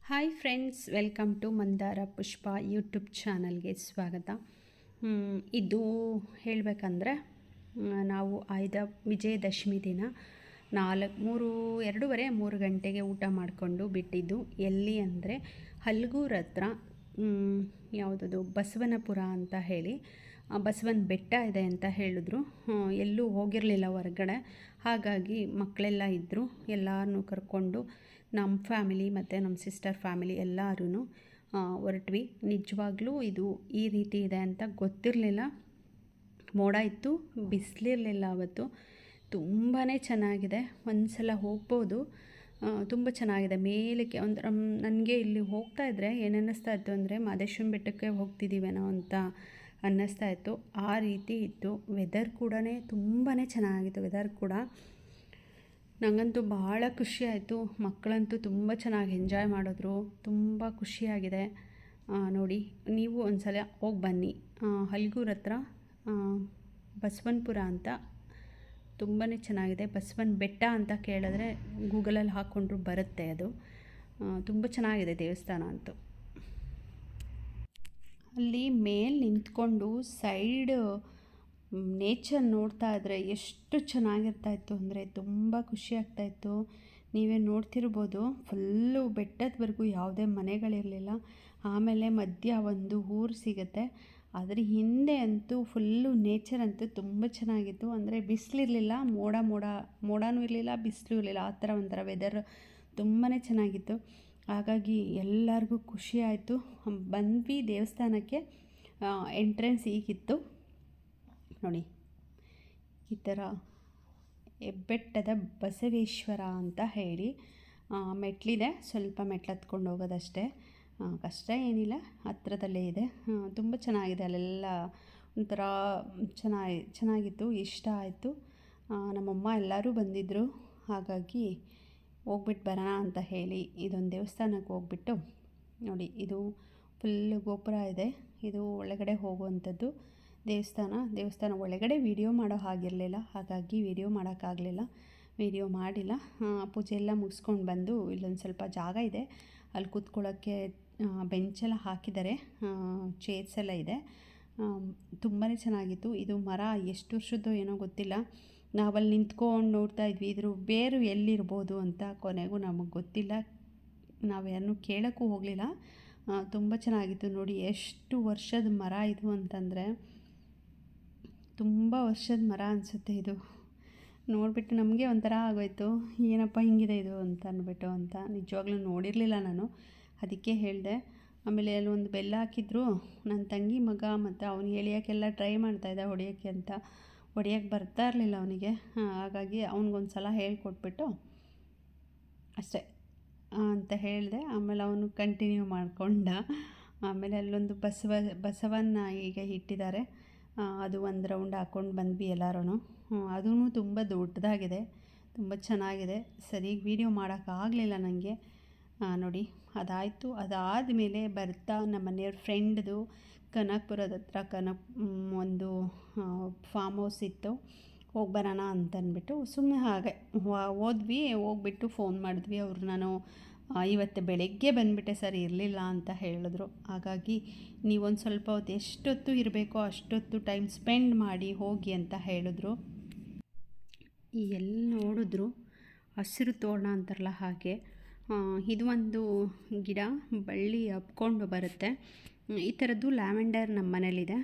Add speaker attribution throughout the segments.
Speaker 1: Hi friends, welcome to Mandara Pushpa YouTube ಚಾನಲ್ಗೆ ಸ್ವಾಗತ. ಇದು ಹೇಳಬೇಕಂದ್ರೆ ನಾವು ವಿಜಯದಶಮಿ ದಿನ 2:30-3 ಗಂಟೆಗೆ ಊಟ ಮಾಡಿಕೊಂಡು ಬಿಟ್ಟಿದ್ದು. ಎಲ್ಲಿ ಅಂದರೆ ಹಲ್ಗೂರ್ ಹತ್ರ ಯಾವುದದು ಬಸವನಪುರ ಅಂತ ಹೇಳಿ ಬಸವನ ಬೆಟ್ಟ ಇದೆ ಅಂತ ಹೇಳಿದ್ರು. ಎಲ್ಲೂ ಹೋಗಿರಲಿಲ್ಲ ಹೊರಗಡೆ, ಹಾಗಾಗಿ ಮಕ್ಕಳೆಲ್ಲ ಇದ್ದರು. ಎಲ್ಲರನ್ನೂ ಕರ್ಕೊಂಡು ನಮ್ಮ ಫ್ಯಾಮಿಲಿ ಮತ್ತು ನಮ್ಮ ಸಿಸ್ಟರ್ ಫ್ಯಾಮಿಲಿ ಎಲ್ಲರೂ ಹೊರಟ್ವಿ. ನಿಜವಾಗ್ಲೂ ಇದು ಈ ರೀತಿ ಇದೆ ಅಂತ ಗೊತ್ತಿರಲಿಲ್ಲ. ಮೋಡ ಇತ್ತು, ಬಿಸಿಲಿರಲಿಲ್ಲ ಅವತ್ತು. ತುಂಬಾ ಚೆನ್ನಾಗಿದೆ, ಒಂದು ಸಲ ಹೋಗ್ಬೋದು. ತುಂಬ ಚೆನ್ನಾಗಿದೆ. ಮೇಲಕ್ಕೆ ನನಗೆ ಇಲ್ಲಿ ಹೋಗ್ತಾ ಇದ್ದರೆ ಏನು ಅನ್ನಿಸ್ತಾ ಇತ್ತು ಅಂದರೆ ಮಹದೇಶ್ವರನ ಬೆಟ್ಟಕ್ಕೆ ಹೋಗ್ತಿದ್ದೀವೇನೋ ಅಂತ ಅನ್ನಿಸ್ತಾ ಇತ್ತು. ಆ ರೀತಿ ಇತ್ತು. ವೆದರ್ ಕೂಡ ತುಂಬಾ ಚೆನ್ನಾಗಿತ್ತು. ವೆದರ್ ಕೂಡ ನನಗಂತೂ ಭಾಳ ಖುಷಿಯಾಯಿತು. ಮಕ್ಕಳಂತೂ ತುಂಬ ಚೆನ್ನಾಗಿ ಎಂಜಾಯ್ ಮಾಡಿದ್ರು. ತುಂಬ ಖುಷಿಯಾಗಿದೆ. ನೋಡಿ, ನೀವು ಒಂದು ಸಲ ಹೋಗಿ ಬನ್ನಿ. ಹಲ್ಗೂರ್ ಹತ್ರ ಬಸವನಪುರ ಅಂತ ತುಂಬಾ ಚೆನ್ನಾಗಿದೆ. ಬಸವನ ಬೆಟ್ಟ ಅಂತ ಕೇಳಿದ್ರೆ ಗೂಗಲಲ್ಲಿ ಹಾಕ್ಕೊಂಡ್ರು ಬರುತ್ತೆ. ಅದು ತುಂಬ ಚೆನ್ನಾಗಿದೆ ದೇವಸ್ಥಾನ ಅಂತೂ. ಅಲ್ಲಿ ಮೇಲೆ ನಿಂತ್ಕೊಂಡು ಸೈಡ್ ನೇಚರ್ ನೋಡ್ತಾ ಇದ್ದರೆ ಎಷ್ಟು ಚೆನ್ನಾಗಿರ್ತಾಯಿತ್ತು ಅಂದರೆ ತುಂಬ ಖುಷಿಯಾಗ್ತಾಯಿತ್ತು. ನೀವೇ ನೋಡ್ತಿರ್ಬೋದು, ಫುಲ್ಲು ಬೆಟ್ಟದವರೆಗೂ ಯಾವುದೇ ಮನೆಗಳಿರಲಿಲ್ಲ. ಆಮೇಲೆ ಮಧ್ಯ ಒಂದು ಊರು ಸಿಗುತ್ತೆ. ಅದರ ಹಿಂದೆ ಅಂತೂ ಫುಲ್ಲು ನೇಚರ್ ಅಂತೂ ತುಂಬ ಚೆನ್ನಾಗಿತ್ತು. ಅಂದರೆ ಬಿಸಿಲಿರಲಿಲ್ಲ, ಮೋಡನೂ ಇರಲಿಲ್ಲ, ಬಿಸಿಲು ಇರಲಿಲ್ಲ. ಆ ಥರ ಒಂಥರ ವೆದರ್ ತುಂಬಾ ಚೆನ್ನಾಗಿತ್ತು. ಹಾಗಾಗಿ ಎಲ್ಲರಿಗೂ ಖುಷಿ ಆಯಿತು. ಬಂದ್ವಿ ದೇವಸ್ಥಾನಕ್ಕೆ. ಎಂಟ್ರೆನ್ಸ್ ಈಗಿತ್ತು ನೋಡಿ. ಈ ಥರ ಹೆಬ್ಬೆಟ್ಟದ ಬಸವೇಶ್ವರ ಅಂತ ಹೇಳಿ ಮೆಟ್ಲಿದೆ. ಸ್ವಲ್ಪ ಮೆಟ್ಲು ಹತ್ಕೊಂಡು ಹೋಗೋದಷ್ಟೇ, ಕಷ್ಟ ಏನಿಲ್ಲ, ಹತ್ರದಲ್ಲೇ ಇದೆ. ತುಂಬ ಚೆನ್ನಾಗಿದೆ. ಅಲ್ಲೆಲ್ಲ ಒಂಥರ ಚೆನ್ನಾಗಿತ್ತು, ಇಷ್ಟ ಆಯಿತು. ನಮ್ಮಮ್ಮ ಎಲ್ಲರೂ ಬಂದಿದ್ದರು. ಹಾಗಾಗಿ ಹೋಗ್ಬಿಟ್ಟು ಬರೋಣ ಅಂತ ಹೇಳಿ ಇದೊಂದು ದೇವಸ್ಥಾನಕ್ಕೆ ಹೋಗ್ಬಿಟ್ಟು ನೋಡಿ. ಇದು ಫುಲ್ಲು ಗೋಪುರ ಇದೆ. ಇದು ಒಳಗಡೆ ಹೋಗುವಂಥದ್ದು ದೇವಸ್ಥಾನ ಒಳಗಡೆ ವಿಡಿಯೋ ಮಾಡೋ ಹಾಗಿರಲಿಲ್ಲ, ಹಾಗಾಗಿ ವಿಡಿಯೋ ಮಾಡೋಕ್ಕಾಗಲಿಲ್ಲ, ವಿಡಿಯೋ ಮಾಡಿಲ್ಲ. ಪೂಜೆ ಎಲ್ಲ ಮುಗಿಸ್ಕೊಂಡು ಬಂದು ಇಲ್ಲೊಂದು ಸ್ವಲ್ಪ ಜಾಗ ಇದೆ, ಅಲ್ಲಿ ಕೂತ್ಕೊಳ್ಳೋಕ್ಕೆ ಬೆಂಚೆಲ್ಲ ಹಾಕಿದ್ದಾರೆ, ಚೇರ್ಸ್ ಎಲ್ಲ ಇದೆ. ತುಂಬಾ ಚೆನ್ನಾಗಿತ್ತು. ಇದು ಮರ ಎಷ್ಟು ವರ್ಷದ್ದು ಏನೋ ಗೊತ್ತಿಲ್ಲ. ನಾವಲ್ಲಿ ನಿಂತ್ಕೊಂಡು ನೋಡ್ತಾ ಇದ್ವಿ. ಇದ್ರ ಬೇರು ಎಲ್ಲಿರ್ಬೋದು ಅಂತ ಕೊನೆಗೂ ನಮಗೆ ಗೊತ್ತಿಲ್ಲ. ನಾವು ಯಾರನ್ನೂ ಕೇಳೋಕ್ಕೂ ಹೋಗಲಿಲ್ಲ. ತುಂಬ ಚೆನ್ನಾಗಿತ್ತು. ನೋಡಿ ಎಷ್ಟು ವರ್ಷದ ಮರ ಇದು ಅಂತಂದರೆ ತುಂಬ ವರ್ಷದ ಮರ ಅನಿಸುತ್ತೆ. ಇದು ನೋಡಿಬಿಟ್ಟು ನಮಗೆ ಒಂಥರ ಆಗೋಯ್ತು, ಏನಪ್ಪ ಹಿಂಗಿದೆ ಇದು ಅಂತ ಅಂದ್ಬಿಟ್ಟು. ನಿಜವಾಗ್ಲೂ ನೋಡಿರಲಿಲ್ಲ ನಾನು, ಅದಕ್ಕೆ ಹೇಳಿದೆ. ಆಮೇಲೆ ಅಲ್ಲಿ ಒಂದು ಬೆಲ್ಲ ಹಾಕಿದ್ರು. ನನ್ನ ತಂಗಿ ಮಗ ಮತ್ತು ಅವನು ಎಳಿಯೋಕ್ಕೆಲ್ಲ ಟ್ರೈ ಮಾಡ್ತಾಯಿದ್ದ ಹೊಡಿಯೋಕ್ಕೆ ಅಂತ. ಹೊಡಿಯೋಕ್ಕೆ ಬರ್ತಾ ಇರಲಿಲ್ಲ ಅವನಿಗೆ. ಹಾಗಾಗಿ ಅವ್ನಿಗೊಂದು ಸಲ ಹೇಳ್ಕೊಟ್ಬಿಟ್ಟು ಅಷ್ಟೇ ಅಂತ ಹೇಳಿದೆ. ಆಮೇಲೆ ಅವನು ಕಂಟಿನ್ಯೂ ಮಾಡಿಕೊಂಡ. ಆಮೇಲೆ ಅಲ್ಲೊಂದು ಬಸವನ್ನ ಈಗ ಇಟ್ಟಿದ್ದಾರೆ. ಅದು ಒಂದು ರೌಂಡ್ ಹಾಕ್ಕೊಂಡು ಬಂದ್ವಿ ಎಲ್ಲರೂ. ಅದೂ ತುಂಬ ದೊಡ್ಡದಾಗಿದೆ, ತುಂಬ ಚೆನ್ನಾಗಿದೆ. ಸರಿಯಾಗಿ ವೀಡಿಯೋ ಮಾಡೋಕ್ಕಾಗಲಿಲ್ಲ ನನಗೆ. ನೋಡಿ, ಅದಾಯಿತು. ಅದಾದಮೇಲೆ ಬರ್ತಾ ನಮ್ಮ ಮನೆಯವ್ರ ಫ್ರೆಂಡ್ದು ಕನಕಪುರದ ಹತ್ರ ಒಂದು ಫಾರ್ಮ್ ಹೌಸ್ ಇತ್ತು. ಹೋಗಿ ಬರೋಣ ಅಂತಂದ್ಬಿಟ್ಟು ಸುಮ್ಮನೆ ಹಾಗೆ ಹೋಗ್ಬಿಟ್ಟು ಫೋನ್ ಮಾಡಿದ್ವಿ. ನಾನು ಇವತ್ತು ಬೆಳಗ್ಗೆ ಬಂದುಬಿಟ್ಟೆ ಸರ್, ಇರಲಿಲ್ಲ ಅಂತ ಹೇಳಿದ್ರು. ಹಾಗಾಗಿ ನೀವೊಂದು ಸ್ವಲ್ಪ ಹೊತ್ತು ಎಷ್ಟೊತ್ತು ಇರಬೇಕೋ ಅಷ್ಟೊತ್ತು ಟೈಮ್ ಸ್ಪೆಂಡ್ ಮಾಡಿ ಹೋಗಿ ಅಂತ ಹೇಳಿದ್ರು. ಎಲ್ಲಿ ನೋಡಿದ್ರು ಹಸಿರು ತೋರಣ ಅಂತಾರಲ್ಲ ಹಾಗೆ. ಇದು ಒಂದು ಗಿಡ ಬಳ್ಳಿ ಹಬ್ಕೊಂಡು ಬರುತ್ತೆ. ಈ ಥರದ್ದು ಲ್ಯಾವೆಂಡರ್ ನಮ್ಮ ಮನೇಲಿದೆ.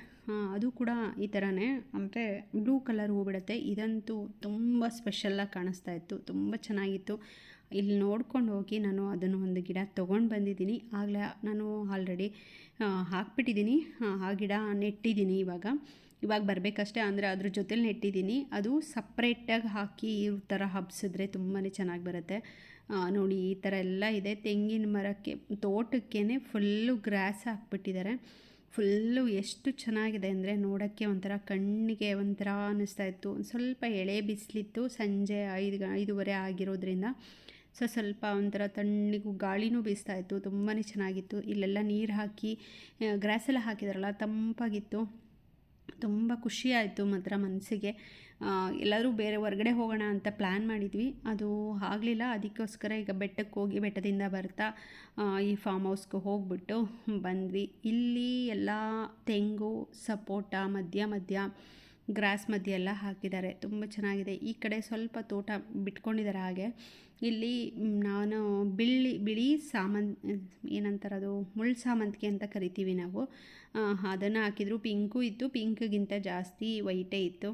Speaker 1: ಅದು ಕೂಡ ಈ ಥರನೇ, ಅಂದರೆ ಬ್ಲೂ ಕಲರ್ ಹೂ ಬಿಡುತ್ತೆ. ಇದಂತೂ ತುಂಬ ಸ್ಪೆಷಲ್ಲಾಗಿ ಕಾಣಿಸ್ತಾ ಇತ್ತು, ತುಂಬ ಚೆನ್ನಾಗಿತ್ತು. ಇಲ್ಲಿ ನೋಡ್ಕೊಂಡು ಹೋಗಿ ನಾನು ಅದನ್ನು ಒಂದು ಗಿಡ ತೊಗೊಂಡು ಬಂದಿದ್ದೀನಿ. ಆಗಲೇ ನಾನು ಆಲ್ರೆಡಿ ಹಾಕ್ಬಿಟ್ಟಿದ್ದೀನಿ. ಆ ಗಿಡ ನೆಟ್ಟಿದ್ದೀನಿ. ಇವಾಗ ಬರಬೇಕಷ್ಟೇ, ಅಂದರೆ ಅದ್ರ ಜೊತೆಲಿ ನೆಟ್ಟಿದ್ದೀನಿ. ಅದು ಸಪ್ರೇಟಾಗಿ ಹಾಕಿ ಈ ಥರ ಹಬ್ಸಿದ್ರೆ ತುಂಬಾ ಚೆನ್ನಾಗಿ ಬರುತ್ತೆ. ನೋಡಿ, ಈ ಥರ ಎಲ್ಲ ಇದೆ. ತೆಂಗಿನ ಮರಕ್ಕೆ ತೋಟಕ್ಕೇ ಫುಲ್ಲು ಗ್ರಾಸ್ ಹಾಕ್ಬಿಟ್ಟಿದ್ದಾರೆ. ಫುಲ್ಲು ಎಷ್ಟು ಚೆನ್ನಾಗಿದೆ ಅಂದರೆ ನೋಡೋಕ್ಕೆ ಒಂಥರ ಕಣ್ಣಿಗೆ ಒಂಥರ ಅನ್ನಿಸ್ತಾ ಇತ್ತು. ಸ್ವಲ್ಪ ಎಳೆ ಬಿಸಿಲಿತ್ತು, ಸಂಜೆ 5:30 ಆಗಿರೋದ್ರಿಂದ ಸ್ವಲ್ಪ ಒಂಥರ ತಣ್ಣಗೂ ಗಾಳಿನೂ ಬೀಸ್ತಾ ಇತ್ತು. ತುಂಬಾ ಚೆನ್ನಾಗಿತ್ತು. ಇಲ್ಲೆಲ್ಲ ನೀರು ಹಾಕಿ ಗ್ರಾಸೆಲ್ಲ ಹಾಕಿದಾರಲ್ಲ, ತಂಪಾಗಿತ್ತು. ತುಂಬ ಖುಷಿ ಆಯಿತು ಮಾತ್ರ ಮನಸ್ಸಿಗೆ. ಎಲ್ಲಾದರೂ ಬೇರೆ ಹೊರಗಡೆ ಹೋಗೋಣ ಅಂತ ಪ್ಲ್ಯಾನ್ ಮಾಡಿದ್ವಿ, ಅದು ಆಗಲಿಲ್ಲ. ಅದಕ್ಕೋಸ್ಕರ ಈಗ ಬೆಟ್ಟಕ್ಕೆ ಹೋಗಿ ಬೆಟ್ಟದಿಂದ ಬರ್ತಾ ಈ ಫಾರ್ಮ್ ಹೌಸ್ಗೆ ಹೋಗ್ಬಿಟ್ಟು ಬಂದ್ವಿ. ಇಲ್ಲಿ ಎಲ್ಲ ತೆಂಗು, ಸಪೋಟ ಮಧ್ಯ ಮಧ್ಯ ಗ್ರಾಸ್ ಮಧ್ಯೆ ಎಲ್ಲ ಹಾಕಿದ್ದಾರೆ, ತುಂಬ ಚೆನ್ನಾಗಿದೆ. ಈ ಕಡೆ ಸ್ವಲ್ಪ ತೋಟ ಬಿಟ್ಕೊಂಡಿದ್ದಾರೆ ಹಾಗೆ. ಇಲ್ಲಿ ನಾನು ಬಿಳಿ ಏನಂತಾರೆ ಅದು ಮುಳ್ಳು ಸಾಮಂತಿಗೆ ಅಂತ ಕರಿತೀವಿ ನಾವು, ಅದನ್ನು ಹಾಕಿದ್ರು. ಪಿಂಕು ಇತ್ತು, ಪಿಂಕ್ಗಿಂತ ಜಾಸ್ತಿ ವೈಟೇ ಇತ್ತು.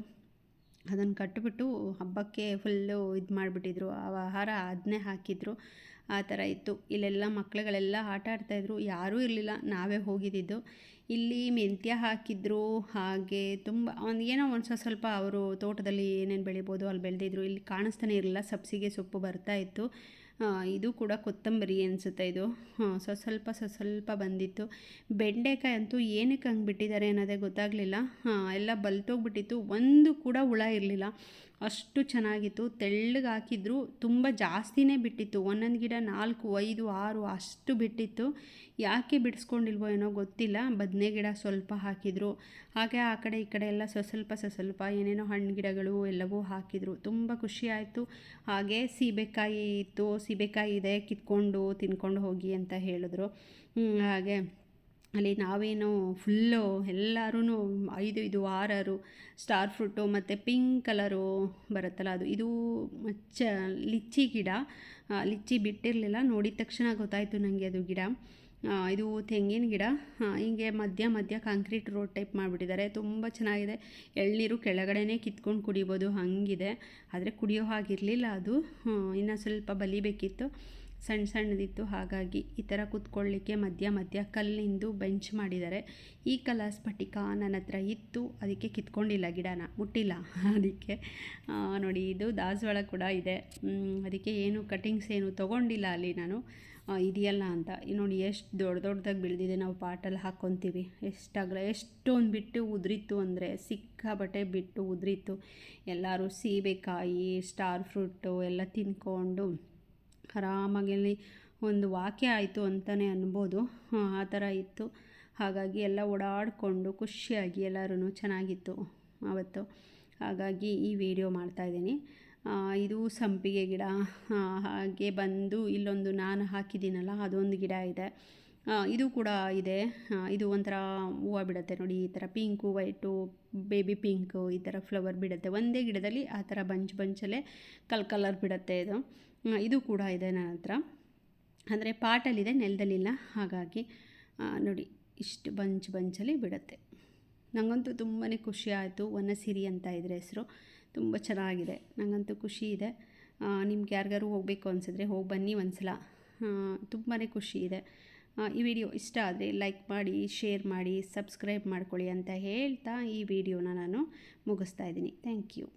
Speaker 1: ಅದನ್ನು ಕಟ್ಟಿಬಿಟ್ಟು ಹಬ್ಬಕ್ಕೆ ಫುಲ್ಲು ಇದು ಮಾಡಿಬಿಟ್ಟಿದ್ರು, ಆಹಾರ ಅದನ್ನೇ ಹಾಕಿದ್ರು. ಆ ಥರ ಇತ್ತು. ಇಲ್ಲೆಲ್ಲ ಮಕ್ಕಳುಗಳೆಲ್ಲ ಆಟ ಆಡ್ತಾಯಿದ್ರು, ಯಾರೂ ಇರಲಿಲ್ಲ, ನಾವೇ ಹೋಗಿದ್ದಿದ್ದು. ಇಲ್ಲಿ ಮೆಂತ್ಯ ಹಾಕಿದ್ರು, ಹಾಗೆ ತುಂಬ ಏನೋ ಒಂದು ಸ್ವಲ್ಪ ಅವರು ತೋಟದಲ್ಲಿ ಏನೇನು ಬೆಳಿಬೋದು ಅಲ್ಲಿ ಬೆಳೆದಿದ್ರು. ಇಲ್ಲಿ ಕಾಣಿಸ್ತಾನೆ ಇರಲಿಲ್ಲ, ಸಬ್ಸಿಗೆ ಸೊಪ್ಪು ಬರ್ತಾಯಿತ್ತು. ಇದು ಕೂಡ ಕೊತ್ತಂಬರಿ ಅನಿಸುತ್ತೆ ಇದು, ಸ್ವಲ್ಪ ಬಂದಿತ್ತು. ಬೆಂಡೆಕಾಯಿ ಅಂತೂ ಏನಕ್ಕೆ ಹಂಗೆ ಬಿಟ್ಟಿದ್ದಾರೆ ಅನ್ನೋದೇ ಗೊತ್ತಾಗಲಿಲ್ಲ. ಎಲ್ಲ ಬಲ್ತೋಗ್ಬಿಟ್ಟಿತ್ತು, ಒಂದು ಕೂಡ ಹುಳ ಇರಲಿಲ್ಲ, ಅಷ್ಟು ಚೆನ್ನಾಗಿತ್ತು. ತೆಳ್ಳಗೆ ಹಾಕಿದ್ರು, ತುಂಬ ಜಾಸ್ತಿನೇ ಬಿಟ್ಟಿತ್ತು. ಒಂದೊಂದು ಗಿಡ 4, 5, 6 ಅಷ್ಟು ಬಿಟ್ಟಿತ್ತು. ಯಾಕೆ ಬಿಡಿಸ್ಕೊಂಡಿಲ್ವೋ ಏನೋ ಗೊತ್ತಿಲ್ಲ. ಬದನೆ ಗಿಡ ಸ್ವಲ್ಪ ಹಾಕಿದ್ರು, ಹಾಗೆ ಆ ಕಡೆ ಈ ಕಡೆ ಎಲ್ಲ ಸ್ವಲ್ಪ ಏನೇನೋ ಹಣ್ಣು ಗಿಡಗಳು ಎಲ್ಲವೂ ಹಾಕಿದರು. ತುಂಬ ಖುಷಿ ಆಯಿತು. ಹಾಗೆ ಸೀಬೆಕಾಯಿ ಇತ್ತು, ಸೀಬೆಕಾಯಿ ಇದೆ, ಕಿತ್ಕೊಂಡು ತಿನ್ಕೊಂಡು ಹೋಗಿ ಅಂತ ಹೇಳಿದ್ರು. ಹಾಗೆ ಅಲ್ಲಿ ನಾವೇನು ಫುಲ್ಲು ಎಲ್ಲರೂ 5, 6 ಸ್ಟಾರ್ ಫ್ರೂಟು ಮತ್ತು ಪಿಂಕ್ ಕಲರು ಬರುತ್ತಲ್ಲ ಅದು, ಇದು ಲಿಚ್ಚಿ ಗಿಡ. ಲಿಚ್ಚಿ ಬಿಟ್ಟಿರಲಿಲ್ಲ, ನೋಡಿದ ತಕ್ಷಣ ಗೊತ್ತಾಯಿತು ನನಗೆ ಅದು ಗಿಡ. ಇದು ತೆಂಗಿನ ಗಿಡ. ಹಿಂಗೆ ಮಧ್ಯ ಕಾಂಕ್ರೀಟ್ ರೋಡ್ ಟೈಪ್ ಮಾಡಿಬಿಟ್ಟಿದ್ದಾರೆ, ತುಂಬ ಚೆನ್ನಾಗಿದೆ. ಎಳ್ನೀರು ಕೆಳಗಡೆನೇ ಕಿತ್ಕೊಂಡು ಕುಡಿಬೋದು ಹಂಗಿದೆ. ಆದರೆ ಕುಡಿಯೋ ಹಾಗಿರಲಿಲ್ಲ ಅದು, ಇನ್ನು ಸ್ವಲ್ಪ ಬಲಿಬೇಕಿತ್ತು, ಸಣ್ಣದಿತ್ತು. ಹಾಗಾಗಿ ಈ ಥರ ಕೂತ್ಕೊಳ್ಳಿಕ್ಕೆ ಮಧ್ಯ ಕಲ್ಲಿಂದು ಬೆಂಚ್ ಮಾಡಿದ್ದಾರೆ. ಈ ಕಲರ್ ಸ್ಫಟಿಕ ನನ್ನ ಹತ್ರ ಇತ್ತು, ಅದಕ್ಕೆ ಕಿತ್ಕೊಂಡಿಲ್ಲ, ಗಿಡನ ಮುಟ್ಟಿಲ್ಲ. ಅದಕ್ಕೆ ನೋಡಿ, ಇದು ದಾಸವಾಳ ಕೂಡ ಇದೆ, ಅದಕ್ಕೆ ಏನು ಕಟಿಂಗ್ಸ್ ಏನು ತೊಗೊಂಡಿಲ್ಲ ಅಲ್ಲಿ ನಾನು, ಇದೆಯಲ್ಲ ಅಂತ. ನೋಡಿ ಎಷ್ಟು ದೊಡ್ಡದಾಗಿ ಬೆಳೆದಿದೆ. ನಾವು ಪಾಟಲ್ಲಿ ಹಾಕ್ಕೊತೀವಿ, ಎಷ್ಟೊಂದು ಬಿಟ್ಟು ಉದುರಿತ್ತು ಅಂದರೆ ಸಿಕ್ಕಾಬಟ್ಟೆ ಬಿಟ್ಟು ಉದುರಿತ್ತು. ಎಲ್ಲರೂ ಸೀಬೆಕಾಯಿ, ಸ್ಟಾರ್ ಫ್ರೂಟು ಎಲ್ಲ ತಿನ್ಕೊಂಡು ಆರಾಮಾಗಿ ಒಂದು ವಾಕ್ಯ ಆಯಿತು ಅಂತಲೇ ಅನ್ಬೋದು, ಆ ಥರ ಇತ್ತು. ಹಾಗಾಗಿ ಎಲ್ಲ ಓಡಾಡಿಕೊಂಡು ಖುಷಿಯಾಗಿ ಎಲ್ಲರೂ ಚೆನ್ನಾಗಿತ್ತು ಆವತ್ತು. ಹಾಗಾಗಿ ಈ ವಿಡಿಯೋ ಮಾಡ್ತಾಯಿದ್ದೀನಿ. ಇದು ಸಂಪಿಗೆ ಗಿಡ. ಹಾಗೆ ಬಂದು ಇಲ್ಲೊಂದು ನಾನು ಹಾಕಿದ್ದೀನಲ್ಲ ಅದೊಂದು ಗಿಡ ಇದೆ, ಇದು ಕೂಡ ಇದೆ. ಇದು ಒಂಥರ ಹೂವು ಬಿಡುತ್ತೆ ನೋಡಿ, ಈ ಥರ ಪಿಂಕು, ವೈಟು, ಬೇಬಿ ಪಿಂಕು, ಈ ಥರ ಫ್ಲವರ್ ಬಿಡುತ್ತೆ ಒಂದೇ ಗಿಡದಲ್ಲಿ. ಆ ಥರ ಬಂಚಲ್ಲೇ ಕಲರ್ ಬಿಡುತ್ತೆ ಇದು. ಇದು ಕೂಡ ಇದೆ ನನ್ನ ಹತ್ರ, ಅಂದರೆ ಪಾಟಲ್ಲಿದೆ, ನೆಲದಲ್ಲಿಲ್ಲ. ಹಾಗಾಗಿ ನೋಡಿ, ಇಷ್ಟು ಬಂಚಲ್ಲಿ ಬಿಡುತ್ತೆ. ನನಗಂತೂ ತುಂಬಾ ಖುಷಿ ಆಯಿತು. ವನಸಿರಿ ಅಂತ ಇದ್ರ ಹೆಸರು, ತುಂಬ ಚೆನ್ನಾಗಿದೆ. ನನಗಂತೂ ಖುಷಿ ಇದೆ. ನಿಮ್ಗೆ ಯಾರಿಗಾರು ಹೋಗಬೇಕು ಅನಿಸಿದ್ರೆ ಹೋಗಿ ಬನ್ನಿ ಒಂದ್ಸಲ, ತುಂಬಾ ಖುಷಿ ಇದೆ. ಈ ವಿಡಿಯೋ ಇಷ್ಟ ಆದರೆ ಲೈಕ್ ಮಾಡಿ, ಶೇರ್ ಮಾಡಿ, ಸಬ್ಸ್ಕ್ರೈಬ್ ಮಾಡ್ಕೊಳ್ಳಿ ಅಂತ ಹೇಳ್ತಾ ಈ ವಿಡಿಯೋನ ನಾನು ಮುಗಿಸ್ತಾ ಇದ್ದೀನಿ. Thank you.